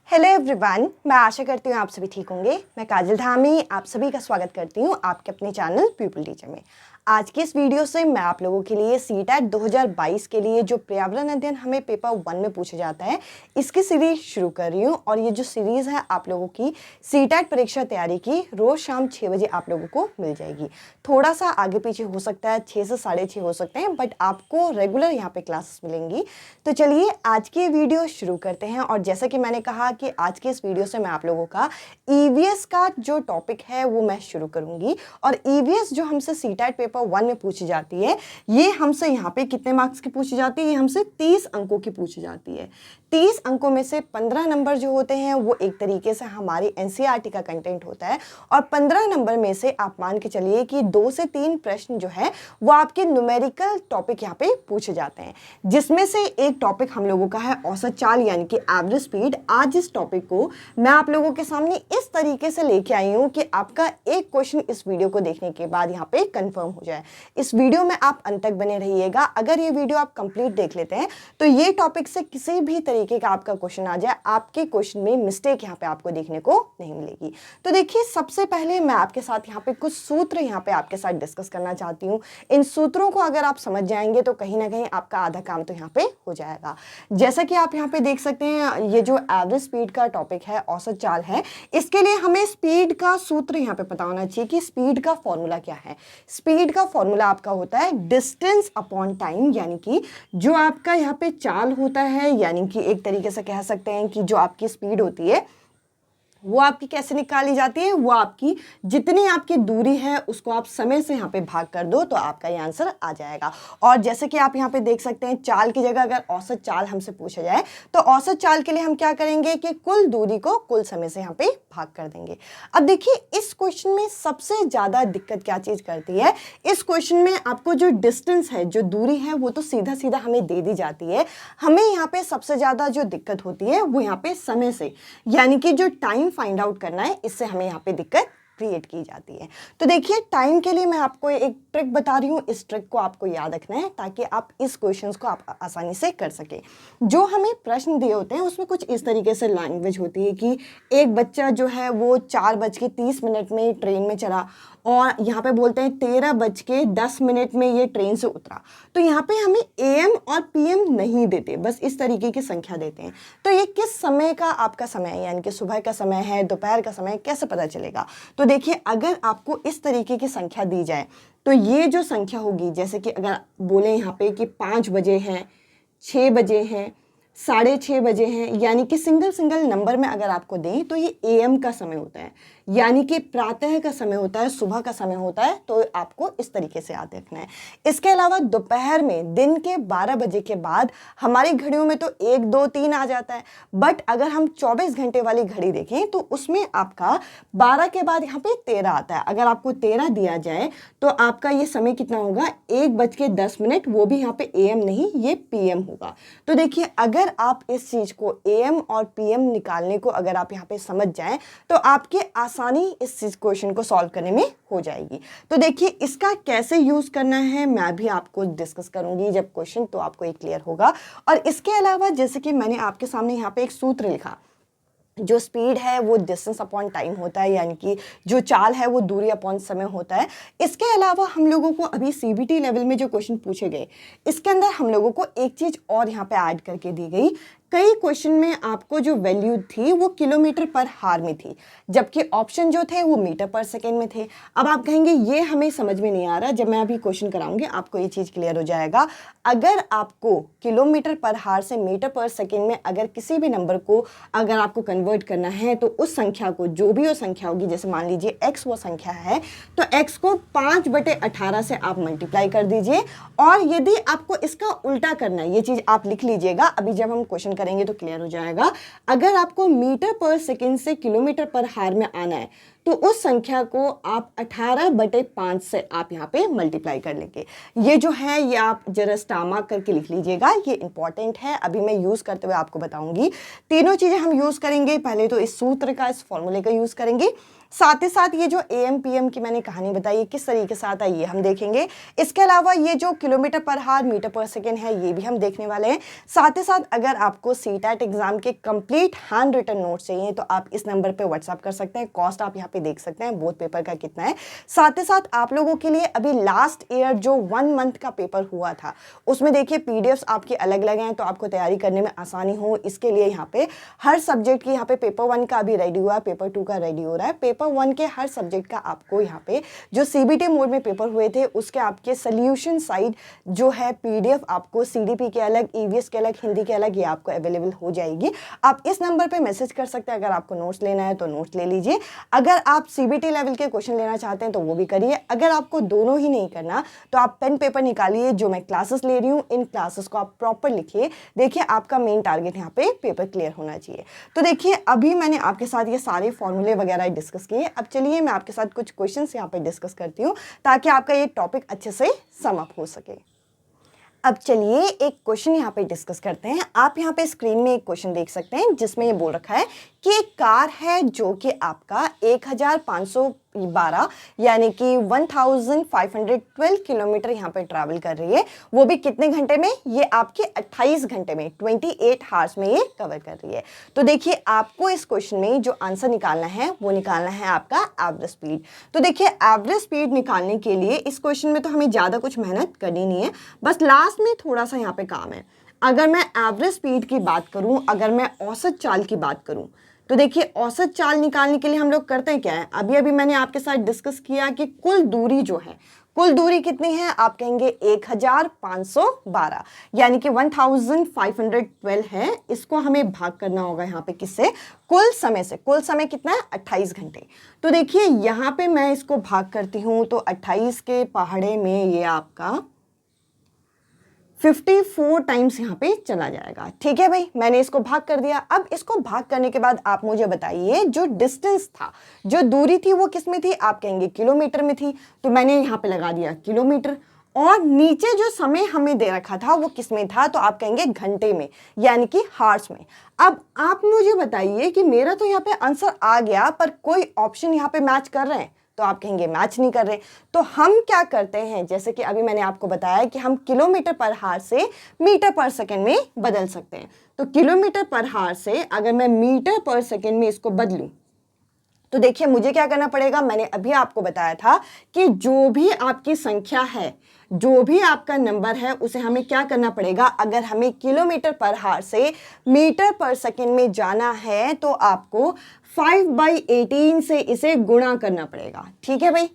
Hello everyone, मैं आशा करती हूँ आप सभी ठीक होंगे। मैं काजल धामी आप सभी का स्वागत करती हूँ आपके अपने चैनल पीपल टीचर में। आज की इस वीडियो से मैं आप लोगों के लिए सीटेट 2022 के लिए जो पर्यावरण अध्ययन हमें पेपर 1 में पूछा जाता है इसकी सीरीज शुरू कर रही हूँ। और ये जो सीरीज़ है आप लोगों की सीटेट परीक्षा तैयारी की रोज़ शाम 6 बजे आप लोगों को मिल जाएगी। थोड़ा सा आगे पीछे हो सकता है, 6 से 6:30 हो सकते हैं, बट आपको रेगुलर यहाँ पे क्लासेस मिलेंगी। तो चलिए आज की वीडियो शुरू करते हैं। और जैसा कि मैंने कहा कि आज की इस वीडियो से मैं आप लोगों का ईवीएस का जो टॉपिक है वो मैं शुरू करूंगी। और ईवीएस जो हमसे सीटेट पेपर 1 में पूछी जाती है, ये हमसे यहाँ पे कितने मार्क्स की पूछी जाती है? ये हमसे 30 अंकों की पूछी जाती है। 30 अंकों में से 15 नंबर जो होते हैं वो एक तरीके से हमारी एनसीईआरटी का कंटेंट होता है। और 15 नंबर में से आप मान के चलिए कि 2 से 3 प्रश्न जो है वो आपके न्यूमेरिकल टॉपिक यहाँ पे पूछे जाते हैं, जिसमें से एक टॉपिक हम लोगों का है औसत चाल यानी कि एवरेज स्पीड। आज इस टॉपिक को मैं आप लोगों के सामने इस तरीके से लेके आई हूँ कि आपका एक क्वेश्चन इस वीडियो को देखने के बाद यहाँ पे कंफर्म हो जाए। इस वीडियो में आप अंत तक बने रहिएगा। अगर ये वीडियो आप कंप्लीट देख लेते हैं तो ये टॉपिक से किसी भी तरीके का आपका क्वेश्चन आ जाए, आपके क्वेश्चन में मिस्टेक यहाँ पे आपको देखने को नहीं मिलेगी। तो देखिए, सबसे पहले मैं आपके साथ यहाँ पे कुछ सूत्र यहाँ पे आपके साथ डिस्कस करना चाहती हूँ। इन सूत्रों को अगर आप समझ जाएंगे तो कहीं ना कहीं आपका आधा काम तो यहाँ पे हो जाएगा। जैसा कि आप यहाँ पे देख सकते हैं, ये जो एवरेज स्पीड का टॉपिक है, औसत चाल है, इसके लिए हमें स्पीड का सूत्र यहाँ पे पता होना चाहिए कि स्पीड का फॉर्मूला क्या है। स्पीड का फॉर्मूला आपका होता है डिस्टेंस अपॉन टाइम, यानी कि जो आपका यहाँ पे चाल होता है, यानी कि एक तरीके से कह सकते हैं कि जो आपकी स्पीड होती है वो आपकी कैसे निकाली जाती है, वो आपकी जितनी आपकी दूरी है उसको आप समय से यहाँ पे भाग कर दो तो आपका ये आंसर आ जाएगा। और जैसे कि आप यहाँ पे देख सकते हैं, चाल की जगह अगर औसत चाल हमसे पूछा जाए तो औसत चाल के लिए हम क्या करेंगे कि कुल दूरी को कुल समय से यहाँ पे भाग कर देंगे। अब देखिए, इस क्वेश्चन में सबसे ज़्यादा दिक्कत क्या चीज़ करती है, इस क्वेश्चन में आपको जो डिस्टेंस है, जो दूरी है, वो तो सीधा सीधा हमें दे दी जाती है। हमें यहाँ पे सबसे ज़्यादा जो दिक्कत होती है वो यहाँ पे समय से, यानी कि जो टाइम फाइंड आउट करना है, इससे हमें यहाँ पे दिक्कत क्रिएट की जाती है। तो देखिए, टाइम के लिए मैं आपको एक ट्रिक बता रही हूँ। इस ट्रिक को आपको याद रखना है ताकि आप इस क्वेश्चंस को आप आसानी से कर सकें। जो हमें प्रश्न दिए होते हैं उसमें कुछ इस तरीके से लैंग्वेज होती है कि एक बच्चा जो है वो 4:30 में ट्रेन में चढ़ा और यहाँ पे बोलते हैं 13:10 में ये ट्रेन से उतरा। तो यहाँ पे हमें AM और PM नहीं देते, बस इस तरीके की संख्या देते हैं। तो ये किस समय का आपका समय है, यानी कि सुबह का समय है, दोपहर का समय है, कैसे पता चलेगा? तो देखिए, अगर आपको इस तरीके की संख्या दी जाए तो ये जो संख्या होगी, जैसे कि अगर बोले यहाँ पे कि 5 बजे हैं, 6 बजे हैं, 6:30 बजे हैं, यानी कि सिंगल सिंगल नंबर में अगर आपको दें तो ये AM का समय होता है, यानी कि प्रातः का समय होता है, सुबह का समय होता है। तो आपको इस तरीके से याद रखना है। इसके अलावा दोपहर में दिन के 12 बजे के बाद हमारी घड़ियों में तो 1, 2, 3 आ जाता है, बट अगर हम 24 घंटे वाली घड़ी देखें तो उसमें आपका 12 के बाद यहाँ पे 13 आता है। अगर आपको 13 दिया जाए तो आपका ये समय कितना होगा, 1:10, वो भी यहाँ पे AM नहीं, ये PM होगा। तो देखिए, अगर आप इस चीज को AM और PM निकालने को अगर आप यहाँ पे समझ जाएं तो आपके आसानी इस क्वेश्चन को सॉल्व करने में हो जाएगी। तो देखिए, इसका कैसे यूज करना है मैं भी आपको डिस्कस करूंगी जब क्वेश्चन, तो आपको ये क्लियर होगा। और इसके अलावा जैसे कि मैंने आपके सामने यहाँ पे एक सूत्र लिखा, जो स्पीड है वो डिस्टेंस अपॉन टाइम होता है, यानी कि जो चाल है वो दूरी अपॉन समय होता है। इसके अलावा हम लोगों को अभी CBT लेवल में जो क्वेश्चन पूछे गए, इसके अंदर हम लोगों को एक चीज और यहाँ पे ऐड करके दी गई। कई क्वेश्चन में आपको जो वैल्यू थी वो किलोमीटर पर हार में थी, जबकि ऑप्शन जो थे वो मीटर पर सेकेंड में थे। अब आप कहेंगे ये हमें समझ में नहीं आ रहा, जब मैं अभी क्वेश्चन कराऊंगी आपको ये चीज़ क्लियर हो जाएगा। अगर आपको किलोमीटर पर हार से मीटर पर सेकेंड में अगर किसी भी नंबर को अगर आपको कन्वर्ट करना है तो उस संख्या को, जो भी वो संख्या होगी, जैसे मान लीजिए x वो संख्या है, तो x को 5/18 से आप मल्टीप्लाई कर दीजिए। और यदि आपको इसका उल्टा करना है, ये चीज़ आप लिख लीजिएगा, अभी जब हम क्वेश्चन करेंगे तो क्लियर हो जाएगा। अगर आपको मीटर पर सेकंड से किलोमीटर पर हार में आना है तो उस संख्या को आप 18/5 से आप यहाँ पे मल्टीप्लाई कर लेंगे। ये जो है ये आप जरा स्टामा करके लिख लीजिएगा, ये इंपॉर्टेंट है। अभी मैं यूज़ करते हुए आपको बताऊंगी। तीनों चीज़ें हम यूज़ करेंगे। पहले तो इस सूत्र का, इस फॉर्मूले का यूज़ करेंगे, साथ ही साथ ये जो AM PM की मैंने कहानी बताई है किस तरीके से आता है ये हम देखेंगे। इसके अलावा ये जो किलोमीटर पर हार मीटर पर सेकेंड है ये भी हम देखने वाले हैं। साथ ही साथ अगर आपको सीटेट एग्जाम के कंप्लीट हैंड रिटन नोट्स चाहिए तो आप इस नंबर पे व्हाट्सअप कर सकते हैं। कॉस्ट आप यहाँ पे देख सकते हैं बोथ पेपर का कितना है। साथ ही साथ आप लोगों के लिए अभी लास्ट ईयर जो 1 मंथ का पेपर हुआ था उसमें देखिए PDFs आपकी अलग अलग हैं, तो आपको तैयारी करने में आसानी हो इसके लिए यहाँ पे हर सब्जेक्ट की यहाँ पे पेपर 1 का अभी रेडी हुआ है, पेपर 2 का रेडी हो रहा है। पेपर 1 के हर सब्जेक्ट का आपको यहाँ पे जो CBT मोड में पेपर हुए थे उसके आपके सोल्यूशन साइड जो है PDF आपको CDP के अलग, EVS के अलग, हिंदी के अलग, ये आपको अवेलेबल हो जाएगी। आप इस नंबर पे मैसेज कर सकते हैं। अगर आपको नोट्स लेना है तो नोट्स ले लीजिए। अगर आप CBT लेवल के क्वेश्चन लेना चाहते हैं तो वो भी करिए। अगर आपको दोनों ही नहीं करना तो आप पेन पेपर निकालिए। जो मैं क्लासेस ले रही हूँ इन क्लासेस को आप प्रॉपर लिखिए। देखिए आपका मेन टारगेट यहाँ पे पेपर क्लियर होना चाहिए। तो देखिए अभी मैंने आपके साथ ये सारे फॉर्मूले वगैरह डिस्कस किए। अब चलिए मैं आपके साथ कुछ क्वेश्चंस यहाँ पे डिस्कस करती हूँ ताकि आपका ये टॉपिक अच्छे से सम अप हो सके। अब चलिए एक क्वेश्चन यहाँ पे डिस्कस करते हैं। आप यहाँ पे स्क्रीन में एक क्वेश्चन देख सकते हैं जिसमें ये बोल रखा है कि एक कार है जो कि आपका 1512 यानी कि 1512 किलोमीटर यहाँ पे ट्रैवल कर रही है, वो भी कितने घंटे में? ये आपके 28 घंटे में, 28 हार्स में ये कवर कर रही है। तो देखिए आपको इस क्वेश्चन में जो आंसर निकालना है वो निकालना है आपका एवरेज स्पीड। तो देखिए एवरेज स्पीड निकालने के लिए इस क्वेश्चन में तो हमें ज़्यादा कुछ मेहनत करनी नहीं है, बस लास्ट में थोड़ा सा यहाँ पे काम है। अगर मैं एवरेज स्पीड की बात करूं, अगर मैं औसत चाल की बात करूं, तो देखिए औसत चाल निकालने के लिए हम लोग करते हैं क्या है, अभी मैंने आपके साथ डिस्कस किया कि कुल दूरी जो है, कुल दूरी कितनी है? आप कहेंगे 1512 यानी कि 1512 है। इसको हमें भाग करना होगा यहाँ पे किससे? कुल समय से। कुल समय कितना है? 28 घंटे। तो देखिए यहाँ पे मैं इसको भाग करती हूँ तो 28 के पहाड़े में ये आपका 54 टाइम्स यहाँ पे चला जाएगा। ठीक है भाई, मैंने इसको भाग कर दिया। अब इसको भाग करने के बाद आप मुझे बताइए जो डिस्टेंस था, जो दूरी थी वो किस में थी? आप कहेंगे किलोमीटर में थी, तो मैंने यहाँ पे लगा दिया किलोमीटर। और नीचे जो समय हमें दे रखा था वो किस में था? तो आप कहेंगे घंटे में, यानी कि हार्स में। अब आप मुझे बताइए कि मेरा तो यहाँ पे आंसर आ गया पर कोई ऑप्शन यहाँ पे मैच कर रहे हैं, तो आप कहेंगे मैच नहीं कर रहे। तो हम क्या करते हैं, जैसे कि अभी मैंने आपको बताया कि हम किलोमीटर पर हार से मीटर पर सेकंड में बदल सकते हैं। तो किलोमीटर पर हार से अगर मैं मीटर पर सेकंड में इसको बदलूं तो देखिए मुझे क्या करना पड़ेगा। मैंने अभी आपको बताया था कि जो भी आपकी संख्या है, जो भी आपका नंबर है, उसे हमें क्या करना पड़ेगा। अगर हमें किलोमीटर पर हार से मीटर पर सेकंड में जाना है तो आपको 5/18 से इसे गुणा करना पड़ेगा। ठीक है भाई।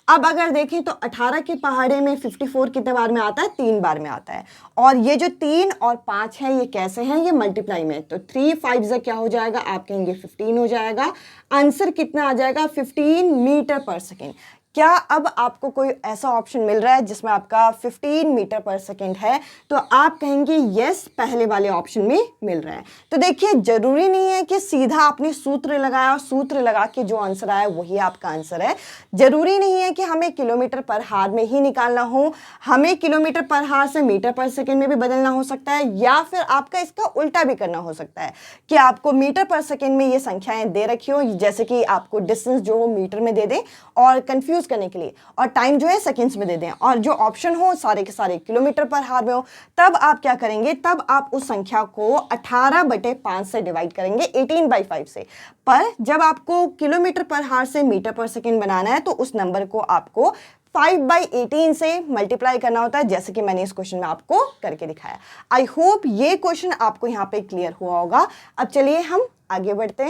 अब अगर देखें तो 18 के पहाड़े में 54 कितने बार में आता है? 3 बार में आता है। और ये जो 3 और 5 है ये कैसे हैं? ये मल्टीप्लाई में। तो 3 5 से क्या हो जाएगा? आप कहेंगे 15 हो जाएगा। आंसर कितना आ जाएगा? 15 मीटर पर सेकेंड। क्या अब आपको कोई ऐसा ऑप्शन मिल रहा है जिसमें आपका 15 मीटर पर सेकेंड है? तो आप कहेंगे यस, पहले वाले ऑप्शन में मिल रहा है। तो देखिए जरूरी नहीं है कि सीधा आपने सूत्र लगाया और सूत्र लगा के जो आंसर आया वही आपका आंसर है। जरूरी नहीं है कि हमें किलोमीटर पर हार में ही निकालना हो, हमें किलोमीटर पर हार से मीटर पर सेकेंड में भी बदलना हो सकता है, या फिर आपका इसका उल्टा भी करना हो सकता है कि आपको मीटर पर सेकेंड में ये संख्याएं दे रखी हो, जैसे कि आपको डिस्टेंस जो हो मीटर में दे दें और कंफ्यूज करने के लिए, और टाइम जो है सेकंड्स में दे दें, और जो ऑप्शन हो सारे के सारे किलोमीटर पर हार में हो। तब आप क्या करेंगे? तब आप उस संख्या को 18/5 से डिवाइड करेंगे, 18/5 से। पर जब आपको किलोमीटर पर हार से मीटर पर सेकंड बनाना है तो उस नंबर को आपको 5/18 से मल्टीप्लाई करना होता है, जैसे कि मैंने इस क्वेश्चन में आपको करके दिखाया। आई होप ये क्वेश्चन आपको यहाँ पे क्लियर हुआ होगा। अब चलिए हम आगे बढ़ते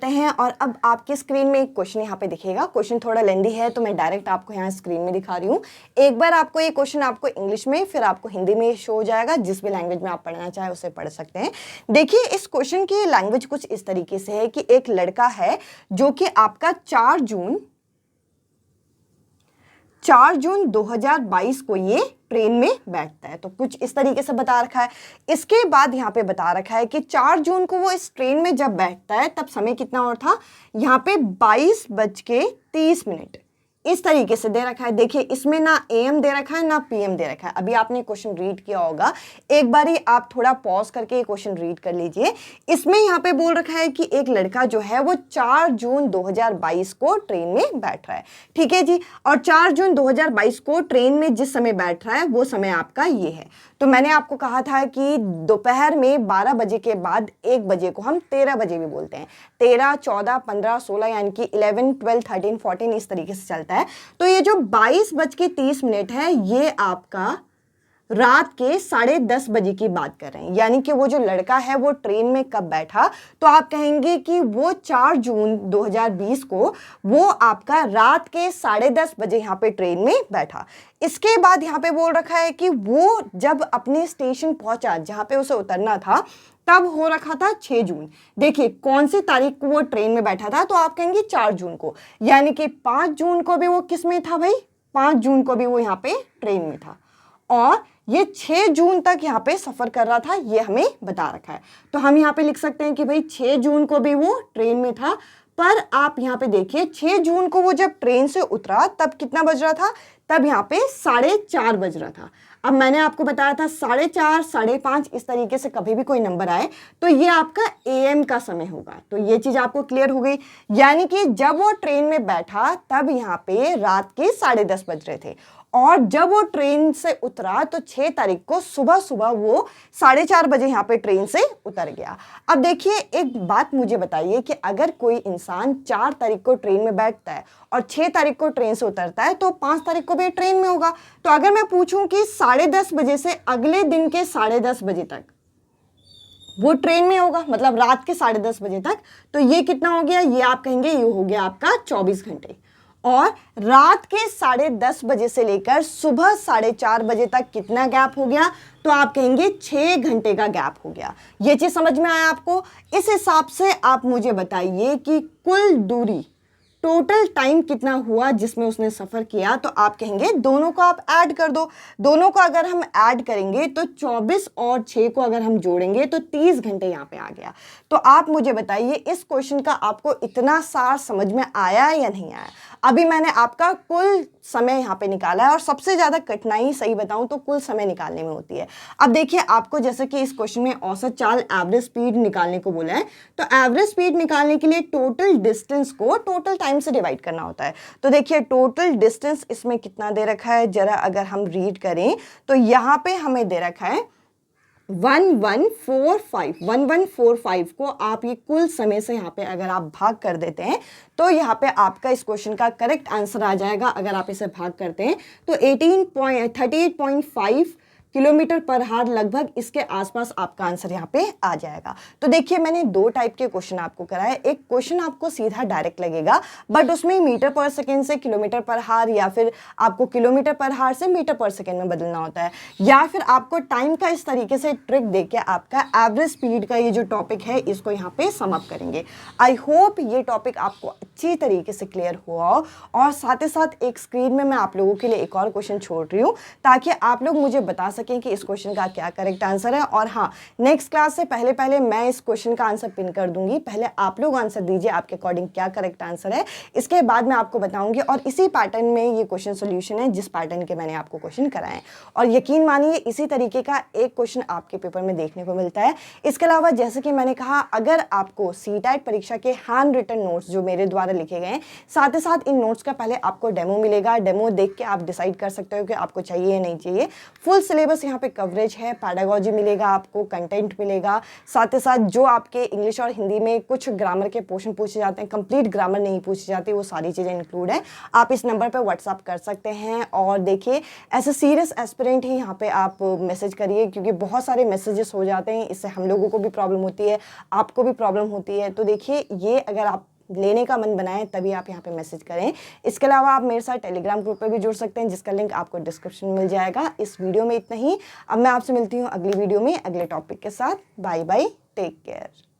हैं। और अब आपकी स्क्रीन में एक क्वेश्चन यहाँ पे दिखेगा। क्वेश्चन थोड़ा लेंदी है तो मैं डायरेक्ट आपको यहाँ स्क्रीन में दिखा रही हूँ। एक बार आपको ये क्वेश्चन आपको इंग्लिश में, फिर आपको हिंदी में शो हो जाएगा। जिस भी लैंग्वेज में आप पढ़ना चाहे उसे पढ़ सकते हैं। देखिए इस क्वेश्चन की लैंग्वेज कुछ इस तरीके से है कि एक लड़का है जो कि आपका 4 जून 2022 को ये ट्रेन में बैठता है। तो कुछ इस तरीके से बता रखा है। इसके बाद यहाँ पे बता रखा है कि 4 जून को वो इस ट्रेन में जब बैठता है तब समय कितना और था, यहाँ पे 22:30। इस तरीके से दे रखा है। देखिए इसमें ना AM दे रखा है ना PM दे रखा है। अभी आपने क्वेश्चन रीड किया होगा, एक बारी आप थोड़ा पॉज करके ये क्वेश्चन रीड कर लीजिए। इसमें यहाँ पे बोल रखा है कि एक लड़का जो है वो 4 जून 2022 को ट्रेन में बैठ रहा है, ठीक है जी। और 4 जून 2022 को ट्रेन में जिस समय बैठ रहा है वो समय आपका ये है। तो मैंने आपको कहा था कि दोपहर में 12 बजे के बाद 1 बजे को हम 13 बजे भी बोलते हैं। 13, 14, 15, 16 यानी कि 11, 12, 13, 14 इस तरीके से चलता है। तो ये जो 22:30 है ये आपका रात के 10:30 बजे की बात कर रहे हैं। यानी कि वो जो लड़का है वो ट्रेन में कब बैठा, तो आप कहेंगे कि वो 4 जून 2020 को वो आपका रात के 10:30 बजे यहाँ पे ट्रेन में बैठा। इसके बाद यहाँ पे बोल रखा है कि वो जब अपने स्टेशन पहुंचा जहाँ पे उसे उतरना था तब हो रखा था 6 जून। देखिए कौन सी तारीख को वो ट्रेन में बैठा था, तो आप कहेंगे 4 जून को। यानी कि 5 जून को भी वो किस में था भाई, 5 जून को भी वो यहाँ पे ट्रेन में था। और ये 6 जून तक यहाँ पे सफ़र कर रहा था, ये हमें बता रखा है। तो हम यहाँ पे लिख सकते हैं कि भाई 6 जून को भी वो ट्रेन में था। पर आप यहाँ पे देखिए 6 जून को वो जब ट्रेन से उतरा तब कितना बज रहा था, तब यहाँ पे 4:30 बज रहा था। अब मैंने आपको बताया था 4:30, 5:30 इस तरीके से कभी भी कोई नंबर आए तो ये आपका AM का समय होगा। तो ये चीज़ आपको क्लियर हो गई। यानी कि जब वो ट्रेन में बैठा तब यहाँ पे रात के 10:30 बज रहे थे, और जब वो ट्रेन से उतरा तो 6 तारीख को सुबह सुबह वो 4:30 बजे यहाँ पे ट्रेन से उतर गया। अब देखिए एक बात मुझे बताइए कि अगर कोई इंसान 4 तारीख को ट्रेन में बैठता है और 6 तारीख को ट्रेन से उतरता है तो 5 तारीख को भी ट्रेन में होगा। तो अगर मैं पूछूं कि 10:30 बजे से अगले दिन के 10:30 बजे तक वो ट्रेन में होगा, मतलब रात के 10:30 बजे तक, तो ये कितना हो गया, ये आप कहेंगे ये हो गया आपका 24 घंटे। और रात के 10:30 बजे से लेकर सुबह 4:30 बजे तक कितना गैप हो गया, तो आप कहेंगे 6 घंटे का गैप हो गया। ये चीज समझ में आया आपको? इस हिसाब से आप मुझे बताइए कि कुल दूरी, टोटल टाइम कितना हुआ जिसमें उसने सफ़र किया। तो आप कहेंगे दोनों को आप ऐड कर दो। दोनों को अगर हम ऐड करेंगे तो 24 और 6 को अगर हम जोड़ेंगे तो 30 घंटे यहाँ पे आ गया। तो आप मुझे बताइए इस क्वेश्चन का आपको इतना सार समझ में आया या नहीं आया? अभी मैंने आपका कुल समय यहाँ पे निकाला है, और सबसे ज़्यादा कठिनाई सही बताऊँ तो कुल समय निकालने में होती है। अब देखिए आपको जैसे कि इस क्वेश्चन में औसत चाल एवरेज स्पीड निकालने को बोला है, तो एवरेज स्पीड निकालने के लिए टोटल डिस्टेंस को टोटल टाइम से डिवाइड करना होता है। तो देखिए टोटल डिस्टेंस इसमें कितना दे रखा है, जरा अगर हम रीड करें तो यहाँ पे हमें दे रखा है 1145 को आप ये कुल समय से यहाँ पे अगर आप भाग कर देते हैं तो यहाँ पे आपका इस क्वेश्चन का करेक्ट आंसर आ जाएगा। अगर आप इसे भाग करते हैं तो 38.5 किलोमीटर पर हार लगभग इसके आसपास आपका आंसर यहाँ पे आ जाएगा। तो देखिए मैंने 2 टाइप के क्वेश्चन आपको कराए। एक क्वेश्चन आपको सीधा डायरेक्ट लगेगा, बट उसमें मीटर पर सेकेंड से किलोमीटर पर हार, या फिर आपको किलोमीटर पर हार से मीटर पर सेकेंड में बदलना होता है, या फिर आपको टाइम का इस तरीके से ट्रिक देके आपका एवरेज स्पीड का ये जो टॉपिक है इसको यहाँ पे सम अप करेंगे। आई होप ये टॉपिक आपको अच्छी तरीके से क्लियर हुआ हो, और साथ ही साथ एक स्क्रीन में मैं आप लोगों के लिए एक और क्वेश्चन छोड़ रही हूँ ताकि आप लोग मुझे बता सकें कि इस क्वेश्चन का क्या करेक्ट आंसर है। और हाँ, नेक्स्ट क्लास से पहले मैं इस क्वेश्चन का आंसर पिन कर दूंगी। पहले आप लोग आंसर दीजिए आपके अकॉर्डिंग क्या करेक्ट आंसर है, इसके बाद मैं आपको बताऊंगी। और इसी पैटर्न में ये क्वेश्चन सोल्यूशन है जिस पैटर्न के मैंने आपको क्वेश्चन कराए, और यकीन मानिए इसी तरीके का एक क्वेश्चन आपके पेपर में देखने को मिलता है। इसके अलावा जैसे कि मैंने कहा, अगर आपको सीटेट परीक्षा के हैंड रिटन नोट्स जो मेरे द्वारा लिखे गए हैं, साथ ही साथ इन नोट्स का पहले आपको डेमो मिलेगा। डेमो देख के आप डिसाइड कर सकते हो कि आपको चाहिए या नहीं चाहिए। फुल सिलेबस यहाँ पे कवरेज है, पैडागोजी मिलेगा, आपको कंटेंट मिलेगा, साथ ही साथ जो आपके इंग्लिश और हिंदी में कुछ ग्रामर के पोर्शन पूछे जाते हैं, कंप्लीट ग्रामर नहीं पूछी जाती, वो सारी चीज़ें इंक्लूड है। आप इस नंबर पर व्हाट्सअप कर सकते हैं। और देखिए ऐसे सीरियस एस्पिरेंट ही यहाँ पे आप मैसेज करिए, क्योंकि बहुत सारे मैसेजेस हो जाते हैं, इससे हम लोगों को भी प्रॉब्लम होती है, आपको भी प्रॉब्लम होती है। तो देखिए ये अगर आप लेने का मन बनाएं तभी आप यहाँ पे मैसेज करें। इसके अलावा आप मेरे साथ टेलीग्राम ग्रुप पे भी जुड़ सकते हैं, जिसका लिंक आपको डिस्क्रिप्शन में मिल जाएगा। इस वीडियो में इतना ही। अब मैं आपसे मिलती हूँ अगली वीडियो में अगले टॉपिक के साथ। Bye bye, take care.